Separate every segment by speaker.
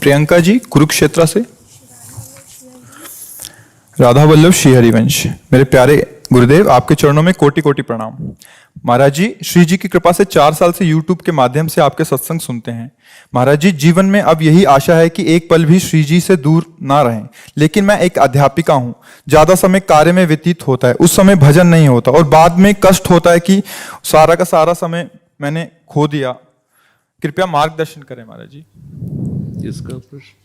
Speaker 1: प्रियंका जी कुरुक्षेत्र से। राधा वल्लभ श्री हरिवंश। मेरे प्यारे गुरुदेव, आपके चरणों में कोटि कोटि प्रणाम। महाराज जी, श्री जी की कृपा से 4 साल से YouTube के माध्यम से आपके सत्संग सुनते हैं। महाराज जी, जीवन में अब यही आशा है कि एक पल भी श्री जी से दूर ना रहें। लेकिन मैं एक अध्यापिका हूँ, ज्यादा समय कार्य में व्यतीत होता है, उस समय भजन नहीं होता और बाद में कष्ट होता है कि सारा का सारा समय मैंने खो दिया। कृपया मार्गदर्शन करें महाराज जी।
Speaker 2: इसका प्रश्न,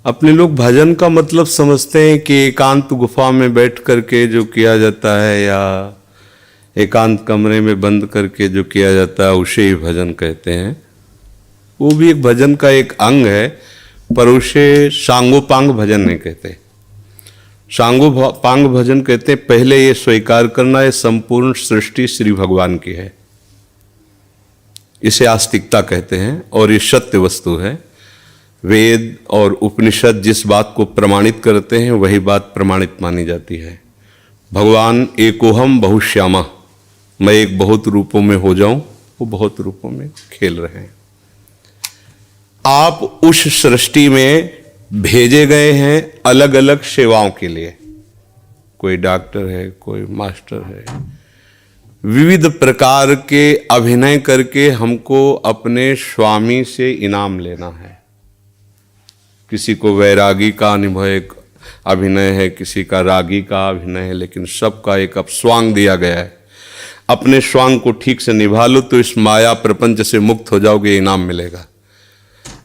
Speaker 2: अपने लोग भजन का मतलब समझते हैं कि एकांत गुफा में बैठ करके जो किया जाता है या एकांत कमरे में बंद करके जो किया जाता है उसे ही भजन कहते हैं। वो भी एक भजन का एक अंग है, पर उसे सांगोपांग भजन नहीं कहते। सांगोपांग भजन कहते हैं पहले ये स्वीकार करना है संपूर्ण सृष्टि श्री भगवान की है, इसे आस्तिकता कहते हैं और ये सत्य वस्तु है। वेद और उपनिषद जिस बात को प्रमाणित करते हैं वही बात प्रमाणित मानी जाती है। भगवान एकोहम बहुश्यामा, मैं एक बहुत रूपों में हो जाऊं, वो बहुत रूपों में खेल रहे हैं। आप उस सृष्टि में भेजे गए हैं अलग अलग सेवाओं के लिए। कोई डॉक्टर है, कोई मास्टर है, विविध प्रकार के अभिनय करके हमको अपने स्वामी से इनाम लेना है। किसी को वैरागी का अभिनय है, किसी का रागी का अभिनय है, लेकिन सबका एक अब स्वांग दिया गया है। अपने स्वांग को ठीक से निभा लो तो इस माया प्रपंच से मुक्त हो जाओगे, इनाम मिलेगा।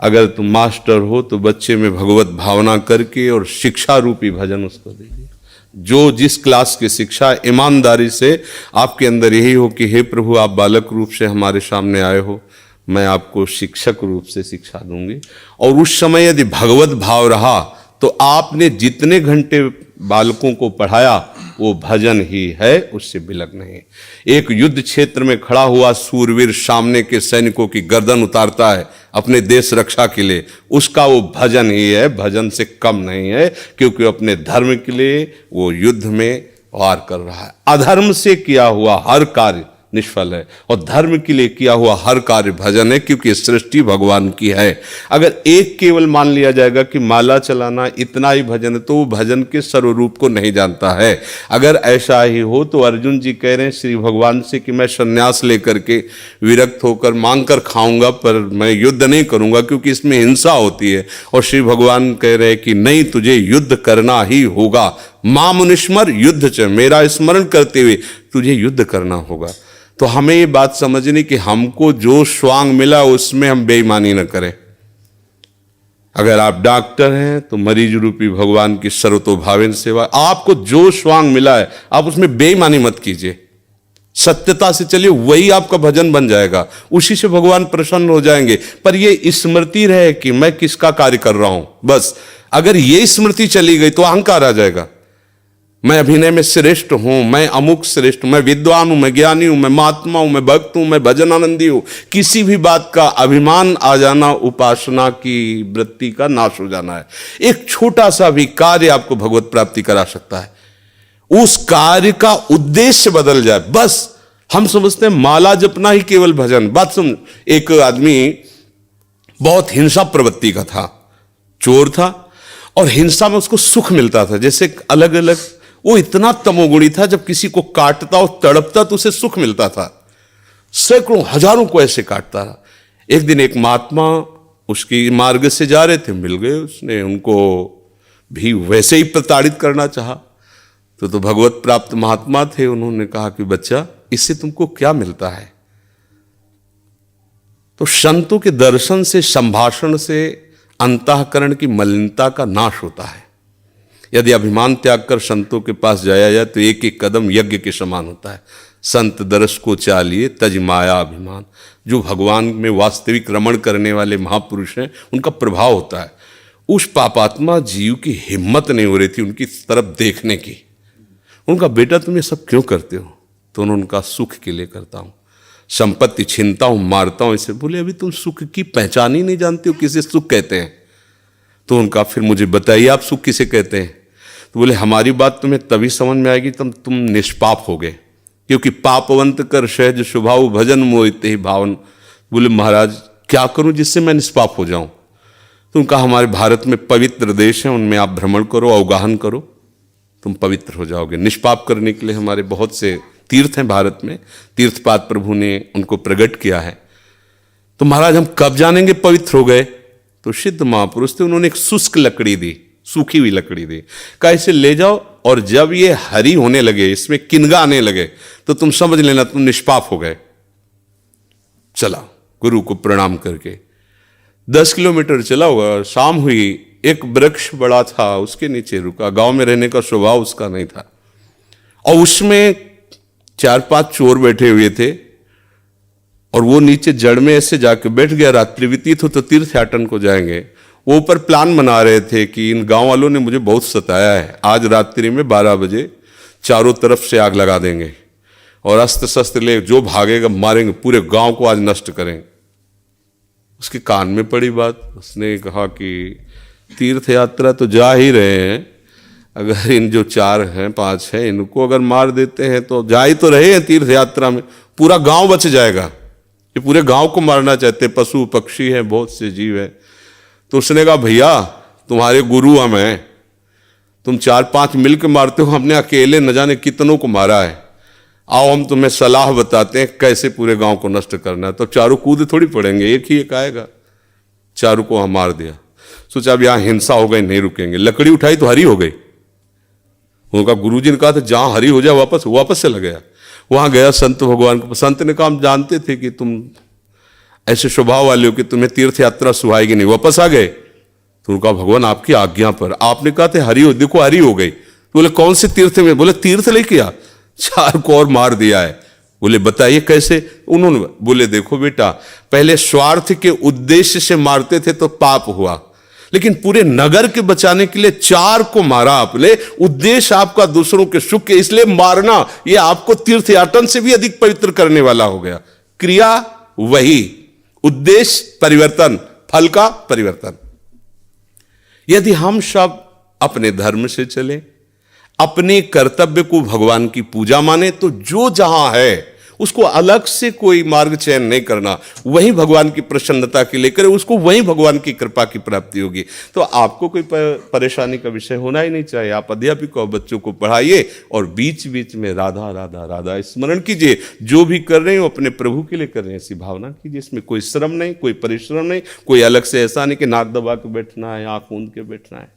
Speaker 2: अगर तुम मास्टर हो तो बच्चे में भगवत भावना करके और शिक्षा रूपी भजन उसको दीजिए। जो जिस क्लास की शिक्षा, ईमानदारी से आपके अंदर यही हो कि हे प्रभु, आप बालक रूप से हमारे सामने आए हो, मैं आपको शिक्षक रूप से शिक्षा दूंगी। और उस समय यदि भगवत भाव रहा तो आपने जितने घंटे बालकों को पढ़ाया वो भजन ही है, उससे बिलक नहीं। एक युद्ध क्षेत्र में खड़ा हुआ सूरवीर सामने के सैनिकों की गर्दन उतारता है अपने देश रक्षा के लिए, उसका वो भजन ही है, भजन से कम नहीं है, क्योंकि अपने धर्म के लिए वो युद्ध में वार कर रहा है। अधर्म से किया हुआ हर कार्य निष्फल है और धर्म के लिए किया हुआ हर कार्य भजन है, क्योंकि सृष्टि भगवान की है। अगर एक केवल मान लिया जाएगा कि माला चलाना इतना ही भजन है तो वो भजन के सर्वरूप को नहीं जानता है। अगर ऐसा ही हो तो अर्जुन जी कह रहे हैं श्री भगवान से कि मैं संन्यास लेकर के विरक्त होकर मांग कर खाऊंगा, पर मैं युद्ध नहीं करूंगा क्योंकि इसमें हिंसा होती है। और श्री भगवान कह रहे हैं कि नहीं, तुझे युद्ध करना ही होगा। मां मुनिस्मर युद्ध च, मेरा स्मरण करते हुए तुझे युद्ध करना होगा। तो हमें ये बात समझनी कि हमको जो स्वांग मिला उसमें हम बेईमानी न करें। अगर आप डॉक्टर हैं तो मरीज रूपी भगवान की सर्वतोभावेन सेवा, आपको जो स्वांग मिला है आप उसमें बेईमानी मत कीजिए, सत्यता से चलिए, वही आपका भजन बन जाएगा, उसी से भगवान प्रसन्न हो जाएंगे। पर ये स्मृति रहे कि मैं किसका कार्य कर रहा हूं, बस अगर ये स्मृति चली गई तो अहंकार आ जाएगा। मैं अभिनय में श्रेष्ठ हूं, मैं अमुक श्रेष्ठ, मैं विद्वान हूं, मैं ज्ञानी हूं, मैं महात्मा हूं, मैं भक्त हूं, मैं भजन आनंदी हूं। किसी भी बात का अभिमान आ जाना उपासना की वृत्ति का नाश हो जाना है। एक छोटा सा भी कार्य आपको भगवत प्राप्ति करा सकता है, उस कार्य का उद्देश्य बदल जाए। बस हम समझते हैं माला जपना ही केवल भजन। बात सुन, एक आदमी बहुत हिंसा प्रवृत्ति का था, चोर था और हिंसा में उसको सुख मिलता था। जैसे अलग अलग, वो इतना तमोगुणी था, जब किसी को काटता और तड़पता तो उसे सुख मिलता था। सैकड़ों हजारों को ऐसे काटता था। एक दिन एक महात्मा उसकी मार्ग से जा रहे थे, मिल गए, उसने उनको भी वैसे ही प्रताड़ित करना चाहा। तो भगवत प्राप्त महात्मा थे, उन्होंने कहा कि बच्चा, इससे तुमको क्या मिलता है? तो संतों के दर्शन से, संभाषण से अंतःकरण की मलिनता का नाश होता है। यदि अभिमान त्याग कर संतों के पास जाया जाए तो एक एक कदम यज्ञ के समान होता है। संत दरस को चालिए तज माया अभिमान। जो भगवान में वास्तविक रमण करने वाले महापुरुष हैं उनका प्रभाव होता है। उस पापात्मा जीव की हिम्मत नहीं हो रही थी उनकी तरफ देखने की। उनका बेटा तुम ये सब क्यों करते हो? तो उन्होंने कहा सुख के लिए करता हूँ, संपत्ति छीनता हूँ, मारता हूँ। इसे बोले अभी तुम सुख की पहचान ही नहीं जानते हो, किसे सुख कहते हैं? तो उनका फिर मुझे बताइए आप सुख किसे कहते हैं? तो बोले हमारी बात तुम्हें तभी समझ में आएगी तब तुम निष्पाप हो गए, क्योंकि पापवंत कर सहज स्वभाव भजन मोहिते ही भावन। बोले महाराज क्या करूं जिससे मैं निष्पाप हो जाऊं? तो उनका हमारे भारत में पवित्र देश है, उनमें आप भ्रमण करो, अवगाहन करो, तुम पवित्र हो जाओगे। निष्पाप करने के लिए हमारे बहुत से तीर्थ हैं भारत में, तीर्थपाद प्रभु ने उनको प्रकट किया है। तो महाराज हम कब जानेंगे पवित्र हो गए? तो सिद्ध महापुरुष थे, उन्होंने एक शुष्क लकड़ी दी, सूखी हुई लकड़ी दी, कहा इसे ले जाओ और जब ये हरी होने लगे, इसमें किनगा आने लगे, तो तुम समझ लेना तुम निष्पाप हो गए। चला गुरु को प्रणाम करके 10 किलोमीटर चला होगा, शाम हुई, एक वृक्ष बड़ा था उसके नीचे रुका। गांव में रहने का स्वभाव उसका नहीं था, और उसमें 4-5 चोर बैठे हुए थे, और वो नीचे जड़ में ऐसे जाके बैठ गया। रात्रि व्यतीत हो तो तीर्थयाटन को जाएंगे। वो ऊपर प्लान बना रहे थे कि इन गांव वालों ने मुझे बहुत सताया है, आज रात्रि में 12 बजे चारों तरफ से आग लगा देंगे और अस्त्र शस्त्र ले जो भागेगा मारेंगे, पूरे गांव को आज नष्ट करेंगे। उसके कान में पड़ी बात, उसने कहा कि तीर्थ यात्रा तो जा ही रहे हैं, अगर इन जो 4 हैं 5 हैं इनको अगर मार देते हैं तो जा ही तो रहे हैं तीर्थ यात्रा में, पूरा गांव बच जाएगा। ये पूरे गांव को मारना चाहते, पशु पक्षी हैं, बहुत से जीव हैं। तो उसने कहा भैया तुम्हारे गुरु हम हैं, तुम 4-5 मिलकर मारते हो, हमने अकेले न जाने कितनों को मारा है, आओ हम तुम्हें सलाह बताते हैं कैसे पूरे गांव को नष्ट करना है। तो चारों कूद थोड़ी पड़ेंगे, एक ही एक आएगा। चारों को हम मार दिया। सोचा अब यहां हिंसा हो गई, नहीं रुकेंगे। लकड़ी उठाई तो हरी हो गई। उनका गुरुजी ने कहा था जहां हरी हो जाए वापस चला गया। वहां गया संत भगवान को, संत ने कहा हम जानते थे कि तुम ऐसे स्वभाव वाले हो कि तुम्हें तीर्थ यात्रा सुहाएगी नहीं, वापस आ गए। तो उनका भगवान आपकी आज्ञा पर, आपने कहा था हरी हो, देखो हरी हो गई। तो बोले कौन से तीर्थ में? बोले तीर्थ लेके आ, 4 को और मार दिया है। बोले बताइए कैसे? उन्होंने बोले देखो बेटा, पहले स्वार्थ के उद्देश्य से मारते थे तो पाप हुआ, लेकिन पूरे नगर के बचाने के लिए 4 को मारा आपने, उद्देश्य आपका दूसरों के सुख के, इसलिए मारना ये आपको तीर्थयाटन से भी अधिक पवित्र करने वाला हो गया। क्रिया वही, उद्देश्य परिवर्तन, फल का परिवर्तन। यदि हम सब अपने धर्म से चले, अपने कर्तव्य को भगवान की पूजा माने, तो जो जहां है उसको अलग से कोई मार्ग चयन नहीं करना, वही भगवान की प्रसन्नता के लिए करे, उसको वही भगवान की कृपा की प्राप्ति होगी। तो आपको कोई परेशानी का विषय होना ही नहीं चाहिए। आप अध्यापक और बच्चों को पढ़ाइए और बीच बीच में राधा राधा राधा स्मरण कीजिए। जो भी कर रहे हो अपने प्रभु के लिए कर रहे हैं ऐसी भावना कीजिए। इसमें कोई श्रम नहीं, कोई परिश्रम नहीं, कोई अलग से ऐसा नहीं कि नाक दबा के बैठना है, आंख मूंद के बैठना है।